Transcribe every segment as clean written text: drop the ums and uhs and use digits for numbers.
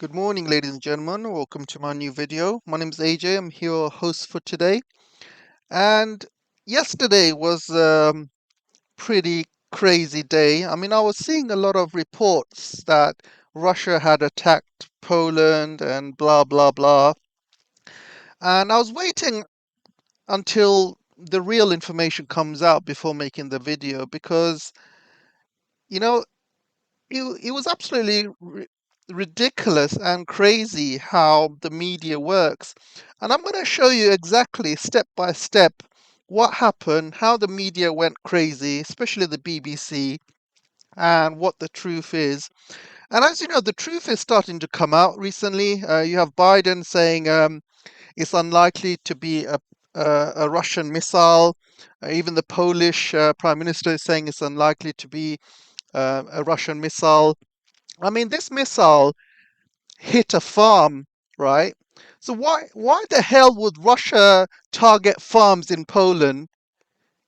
Good morning, ladies and gentlemen. Welcome to my new video. My name is AJ. I'm your host for today. And yesterday was pretty crazy day. I mean, I was seeing a lot of reports that Russia had attacked Poland and blah, blah, blah. And I was waiting until the real information comes out before making the video because, you know, it was absolutely ridiculous and crazy how the media works. And I'm going to show you exactly step by step what happened, how the media went crazy, especially the BBC, and what the truth is. And as you know, the truth is starting to come out recently. You have Biden saying it's unlikely to be a Russian missile. Even the Polish Prime Minister is saying it's unlikely to be a Russian missile. I mean, this missile hit a farm, right? So why the hell would Russia target farms in Poland?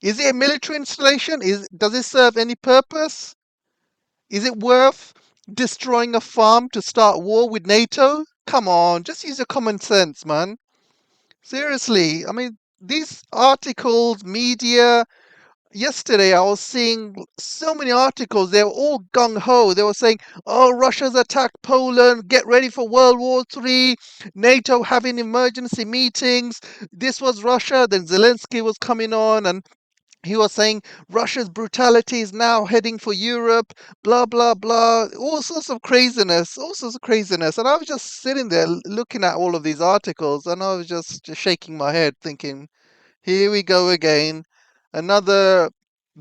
Is it a military installation? Does it serve any purpose? Is it worth destroying a farm to start war with NATO? Come on, just use your common sense, man. Seriously, I mean, these articles, media, yesterday I was seeing so many articles. They were all gung ho. They were saying, "Oh, Russia's attacked Poland. Get ready for World War III. NATO having emergency meetings." This was Russia. Then Zelensky was coming on, and he was saying Russia's brutality is now heading for Europe. Blah blah blah. All sorts of craziness. All sorts of craziness. And I was just sitting there looking at all of these articles, and I was just shaking my head, thinking, here we go again. Another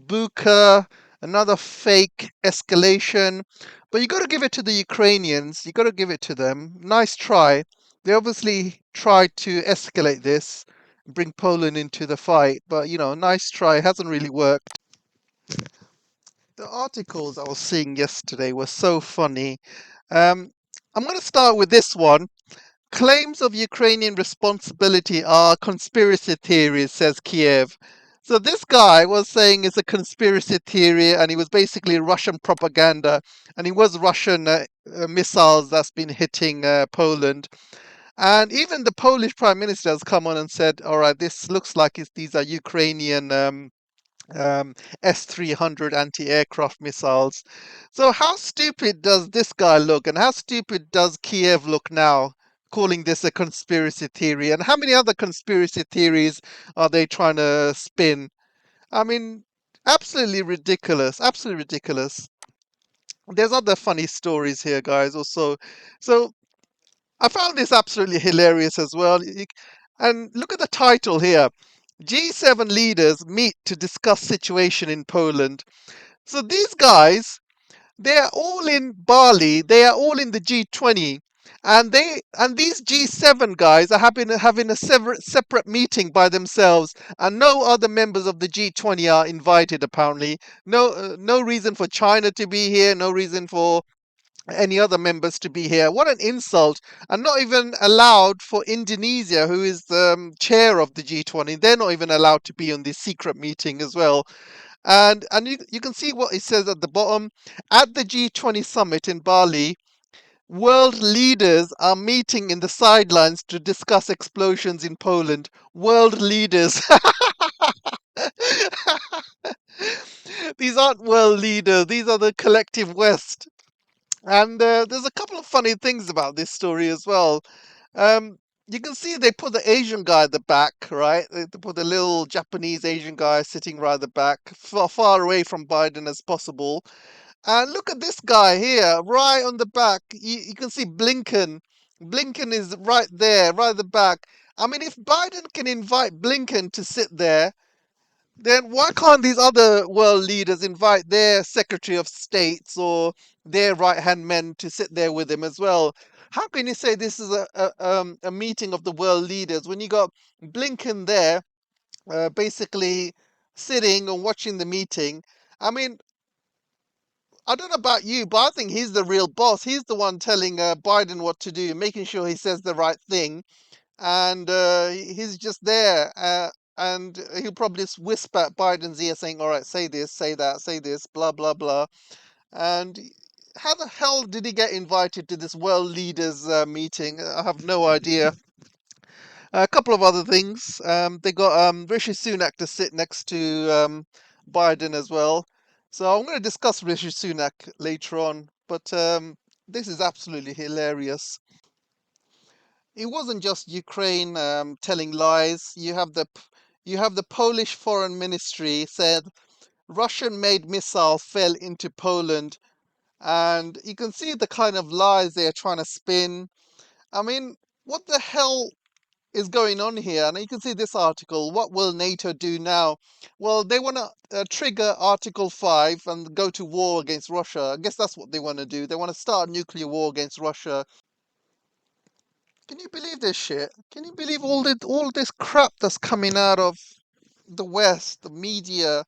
buka, another fake escalation. But you got to give it to the Ukrainians. You got to give it to them. Nice try. They obviously tried to escalate this, bring Poland into the fight. But, nice try. It hasn't really worked. The articles I was seeing yesterday were so funny. I'm going to start with this one. Claims of Ukrainian responsibility are conspiracy theories, says Kiev. So this guy was saying it's a conspiracy theory, and he was basically Russian propaganda, and it was Russian missiles that's been hitting Poland. And even the Polish prime minister has come on and said, "All right, this looks like these are Ukrainian." S-300 anti-aircraft missiles. So how stupid does this guy look, and how stupid does Kiev look now, calling this a conspiracy theory? And how many other conspiracy theories are they trying to spin? I mean, absolutely ridiculous, absolutely ridiculous. There's other funny stories here, guys, also. So I found this absolutely hilarious as well. And look at the title here. G7 leaders meet to discuss situation in Poland. So these guys, they are all in Bali. They are all in the G20, and these G7 guys are having a separate meeting by themselves, and no other members of the G20 are invited. Apparently, no reason for China to be here. No reason for any other members to be here. What an insult! And not even allowed for Indonesia, who is the chair of the G20. They're not even allowed to be on this secret meeting as well. And you can see what it says at the bottom. At the G20 summit in Bali, world leaders are meeting in the sidelines to discuss explosions in Poland. World leaders. These aren't world leaders. These are the collective West. And there's a couple of funny things about this story as well. Um, you can see they put the Asian guy at the back, right? They put the little Japanese Asian guy sitting right at the back, far away from Biden as possible. And look at this guy here, right on the back. You can see Blinken. Blinken is right there, right at the back. I mean, if Biden can invite Blinken to sit there, then why can't these other world leaders invite their Secretary of States or their right-hand men to sit there with him as well? How can you say this is a meeting of the world leaders when you got Blinken there, basically sitting and watching the meeting? I mean, I don't know about you, but I think he's the real boss. He's the one telling Biden what to do, making sure he says the right thing, and he's just there. And he'll probably just whisper at Biden's ear saying, "All right, say this, say that, say this, blah, blah, blah." And how the hell did he get invited to this world leaders meeting? I have no idea. A couple of other things. They got Rishi Sunak to sit next to Biden as well. So I'm going to discuss Rishi Sunak later on. But this is absolutely hilarious. It wasn't just Ukraine telling lies. You have the Polish Foreign Ministry said Russian-made missile fell into Poland, and you can see the kind of lies they are trying to spin. I mean, what the hell is going on here? And you can see this article. What will NATO do now? Well, they want to trigger Article 5 and go to war against Russia. I guess that's what they want to do. They want to start a nuclear war against Russia. Can you believe this shit? Can you believe all this crap that's coming out of the West, the media?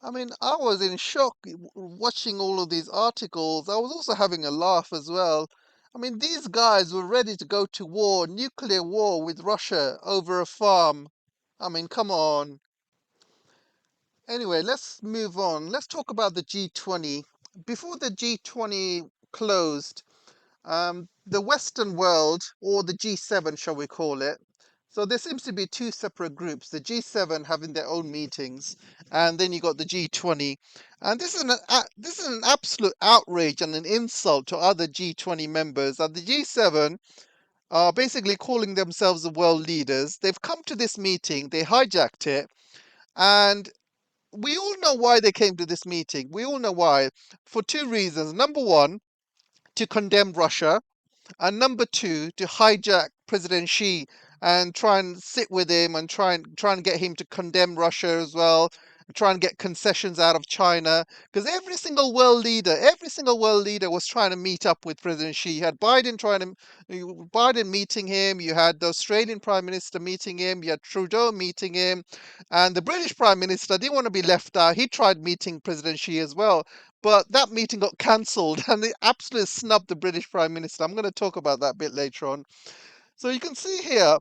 I mean, I was in shock watching all of these articles. I was also having a laugh as well. I mean, these guys were ready to go to war, nuclear war with Russia over a farm. I mean, come on. Anyway, let's move on. Let's talk about the G20. Before the G20 closed, the Western world, or the G7, shall we call it. So there seems to be two separate groups, the G7 having their own meetings, and then you got the G20. And this is an absolute outrage and an insult to other G20 members. And the G7 are basically calling themselves the world leaders. They've come to this meeting, they hijacked it, and we all know why they came to this meeting. We all know why. For two reasons. Number one, to condemn Russia, and number two, to hijack President Xi and try and sit with him and try and get him to condemn Russia as well, and try and get concessions out of China. Because every single world leader was trying to meet up with President Xi. You had Biden meeting him, you had the Australian Prime Minister meeting him, you had Trudeau meeting him, and the British Prime Minister didn't want to be left out. He tried meeting President Xi as well. But that meeting got cancelled and they absolutely snubbed the British Prime Minister. I'm going to talk about that a bit later on. So you can see here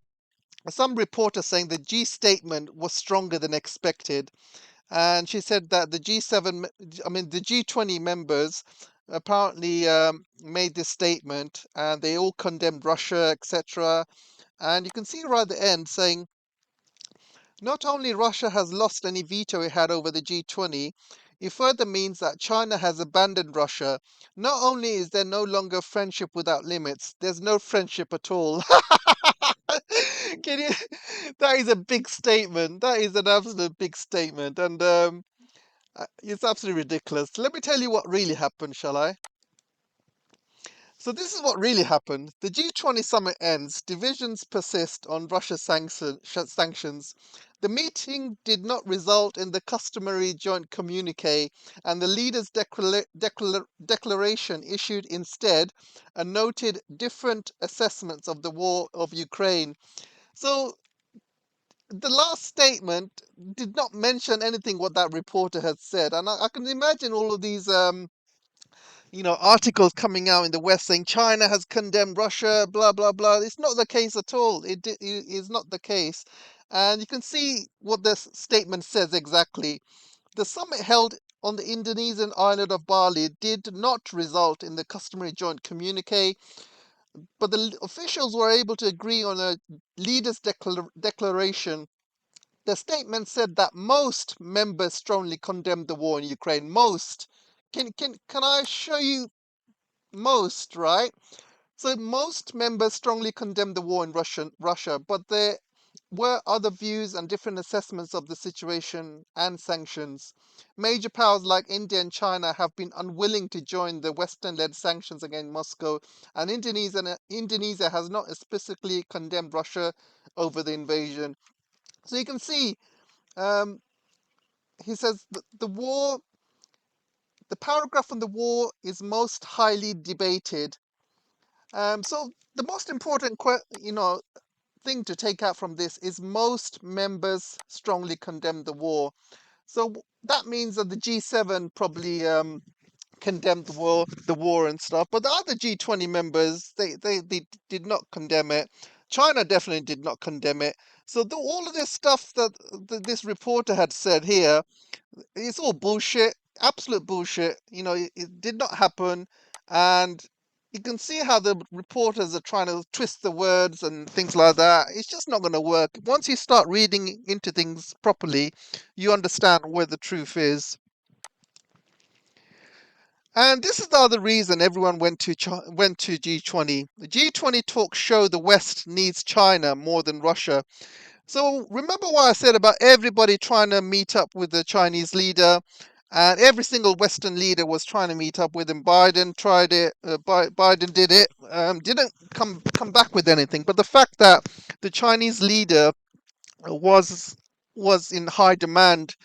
some reporter saying the G statement was stronger than expected. And she said that the G20 members apparently made this statement and they all condemned Russia, etc. And you can see right at the end saying, not only Russia has lost any veto it had over the G20, it further means that China has abandoned Russia. Not only is there no longer friendship without limits, there's no friendship at all. Can you? That is a big statement. That is an absolute big statement, and it's absolutely ridiculous. Let me tell you what really happened, shall I? So this is what really happened. The G20 summit ends. Divisions persist on Russia's sanctions. The meeting did not result in the customary joint communique, and the leaders' declaration issued instead a noted different assessments of the war of Ukraine. So the last statement did not mention anything what that reporter had said, and I can imagine all of these articles coming out in the West saying China has condemned Russia, blah blah blah. It's not the case at all. It is not the case, and you can see what this statement says exactly. The summit held on the Indonesian island of Bali did not result in the customary joint communique, but the officials were able to agree on a leaders' declaration. The statement said that most members strongly condemned the war in Ukraine. Most. Can I show you most, right? So most members strongly condemned the war in Russia, but there were other views and different assessments of the situation and sanctions. Major powers like India and China have been unwilling to join the Western-led sanctions against Moscow, and Indonesia has not explicitly condemned Russia over the invasion. So you can see, um, he says the paragraph on the war is most highly debated. So the most important, thing to take out from this is most members strongly condemned the war. So that means that the G7 probably condemned the war and stuff, but the other G20 members they did not condemn it. China definitely did not condemn it. So all of this stuff that this reporter had said here, it's all bullshit, absolute bullshit. It did not happen. And you can see how the reporters are trying to twist the words and things like that. It's just not going to work. Once you start reading into things properly, you understand where the truth is. And this is the other reason everyone went to G20. The G20 talks show the West needs China more than Russia. So remember what I said about everybody trying to meet up with the Chinese leader, and every single Western leader was trying to meet up with him. Biden tried it. Biden did it. Didn't come back with anything. But the fact that the Chinese leader was was in high demand,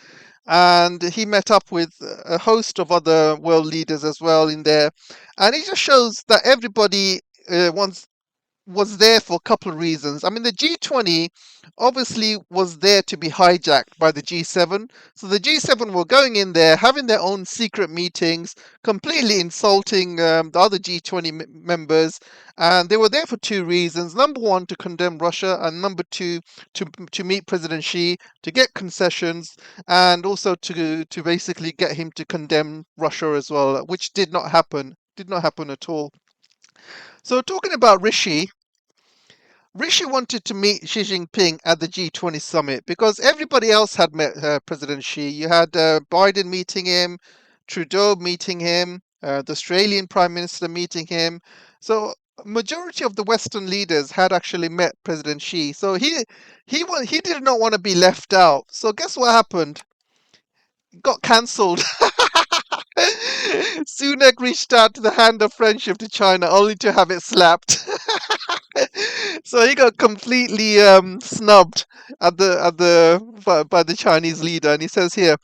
and he met up with a host of other world leaders as well in there, and it just shows that everybody wants was there for a couple of reasons. I mean, the G20 obviously was there to be hijacked by the G7. So the G7 were going in there, having their own secret meetings, completely insulting the other G20 members. And they were there for two reasons. Number one, to condemn Russia, and number two, to meet President Xi, to get concessions, and also to basically get him to condemn Russia as well, which did not happen. Did not happen at all. So talking about Rishi wanted to meet Xi Jinping at the G20 summit because everybody else had met President Xi. You had Biden meeting him, Trudeau meeting him, the Australian Prime Minister meeting him. So majority of the Western leaders had actually met President Xi. So he did not want to be left out. So guess what happened? Got cancelled. Sunak reached out to the hand of friendship to China only to have it slapped. So he got completely snubbed by the Chinese leader, and he says here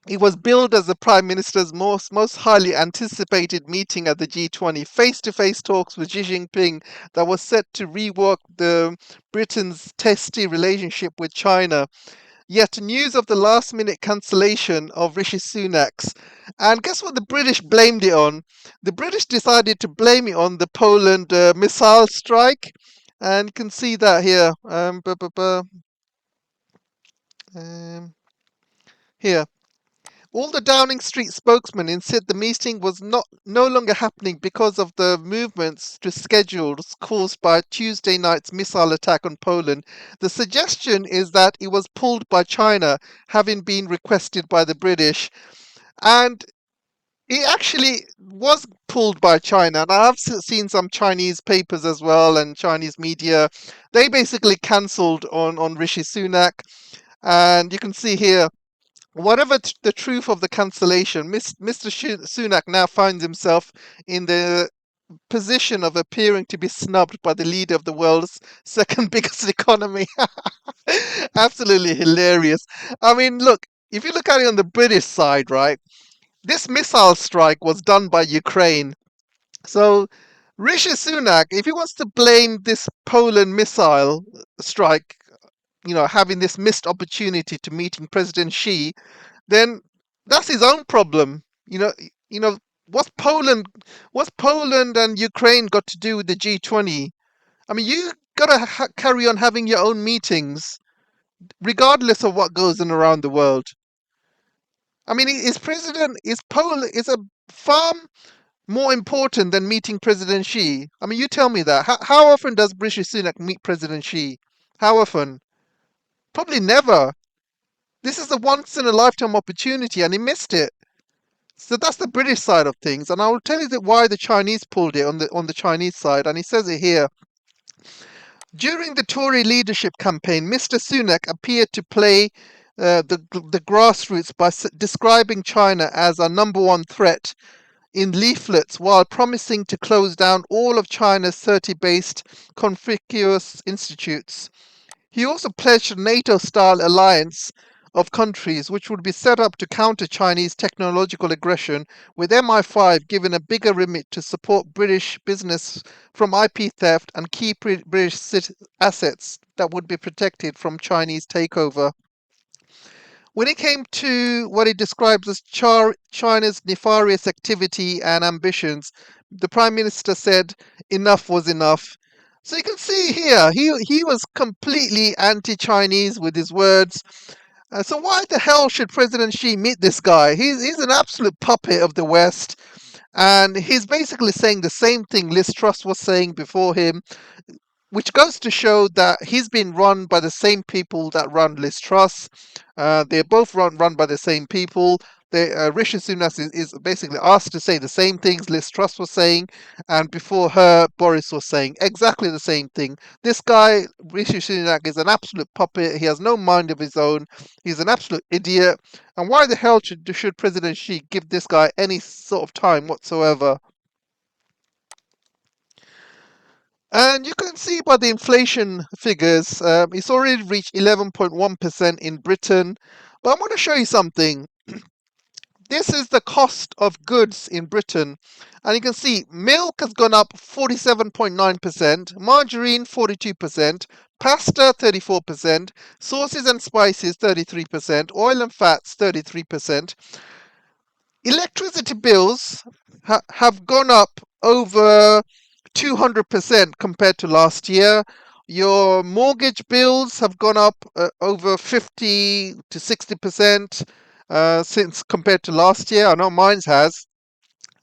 it was billed as the Prime Minister's most highly anticipated meeting at the G20, face-to-face talks with Xi Jinping that was set to rework the Britain's testy relationship with China. Yet news of the last-minute cancellation of Rishi Sunak's. And guess what the British blamed it on? The British decided to blame it on the Poland missile strike. And you can see that here. Here. All the Downing Street spokesmen insist the meeting was no longer happening because of the movements to schedules caused by Tuesday night's missile attack on Poland. The suggestion is that it was pulled by China, having been requested by the British. And it actually was pulled by China. And I've seen some Chinese papers as well and Chinese media. They basically cancelled on Rishi Sunak. And you can see here, whatever the truth of the cancellation, Mr. Sunak now finds himself in the position of appearing to be snubbed by the leader of the world's second biggest economy. Absolutely hilarious. I mean, look, if you look at it on the British side, right, this missile strike was done by Ukraine. So Rishi Sunak, if he wants to blame this Poland missile strike, having this missed opportunity to meeting President Xi, then that's his own problem. You know what's Poland and Ukraine got to do with the G20? I mean, you gotta carry on having your own meetings, regardless of what goes on around the world. I mean, is Poland is a far more important than meeting President Xi? I mean, you tell me that. How often does British Sunak meet President Xi? How often? Probably never. This is a once in a lifetime opportunity, and he missed it. So that's the British side of things, and I will tell you why the Chinese pulled it on the Chinese side, and he says it here. During the Tory leadership campaign, Mr. Sunak appeared to play the grassroots by describing China as our number one threat in leaflets while promising to close down all of China's 30-based conspicuous institutes. He also pledged a NATO-style alliance of countries which would be set up to counter Chinese technological aggression, with MI5 given a bigger remit to support British business from IP theft and key British assets that would be protected from Chinese takeover. When it came to what he describes as China's nefarious activity and ambitions, the Prime Minister said enough was enough. So you can see here, he was completely anti-Chinese with his words. So why the hell should President Xi meet this guy? He's an absolute puppet of the West. And he's basically saying the same thing Liz Truss was saying before him, which goes to show that he's been run by the same people that run Liz Truss. They're both run by the same people. Rishi Sunak is basically asked to say the same things Liz Truss was saying, and before her, Boris was saying exactly the same thing. This guy, Rishi Sunak, is an absolute puppet. He has no mind of his own. He's an absolute idiot. And why the hell should President Xi give this guy any sort of time whatsoever? And you can see by the inflation figures, it's already reached 11.1% in Britain. But I'm going to show you something. This is the cost of goods in Britain. And you can see milk has gone up 47.9%, margarine 42%, pasta 34%, sauces and spices 33%, oil and fats 33%. Electricity bills have gone up over 200% compared to last year. Your mortgage bills have gone up over 50 to 60% since compared to last year. I know mine's has.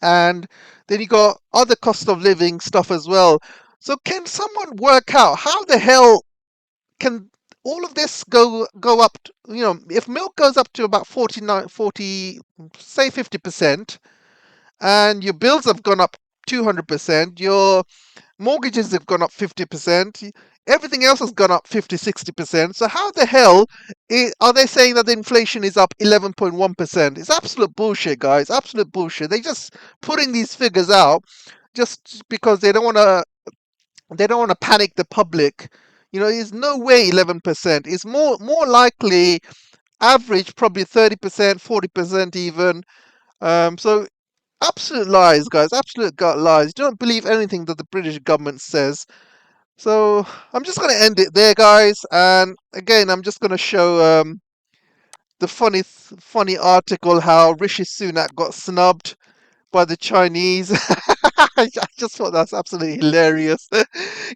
And then you got other cost of living stuff as well. So can someone work out how the hell can all of this go up? If milk goes up to about 49, 40, say 50%, and your bills have gone up 200%, your mortgages have gone up 50%, everything else has gone up 50, 60%. So how the hell are they saying that the inflation is up 11.1%? It's absolute bullshit, guys. Absolute bullshit. They just putting these figures out just because they don't want to panic the public. There's no way 11%. It's more likely average, probably 30%, 40% even. So absolute lies, guys. Absolute gut lies. Don't believe anything that the British government says. So I'm just going to end it there, guys. And again, I'm just going to show the funny article how Rishi Sunak got snubbed by the Chinese. I just thought that's absolutely hilarious.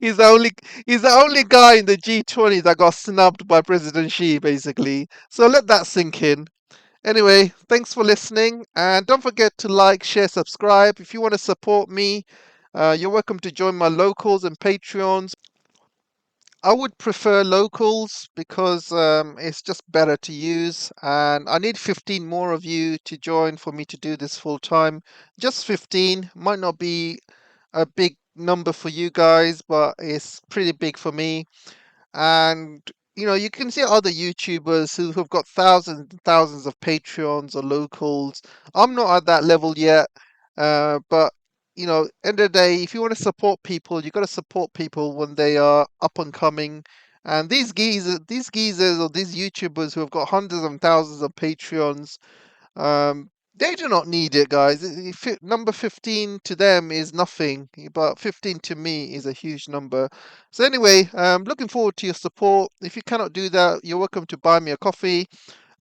he's the only he's the only guy in the G20 that got snubbed by President Xi, basically. So let that sink in. Anyway, thanks for listening, and don't forget to like, share, subscribe. If you want to support me, you're welcome to join my locals and Patreons. I would prefer locals because it's just better to use, and I need 15 more of you to join for me to do this full time. Just 15 might not be a big number for you guys, but it's pretty big for me. And you can see other YouTubers who have got thousands and thousands of Patreons or locals. I'm not at that level yet, but end of the day, if you want to support people, you got to support people when they are up and coming. And these geezers or these YouTubers who have got hundreds and thousands of Patreons, they do not need it, guys. Number 15 to them is nothing, but 15 to me is a huge number. So anyway, looking forward to your support. If you cannot do that, you're welcome to buy me a coffee.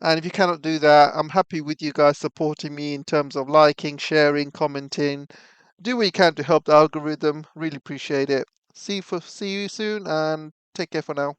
And if you cannot do that, I'm happy with you guys supporting me in terms of liking, sharing, commenting. Do what you can to help the algorithm. Really appreciate it. See you soon, and take care for now.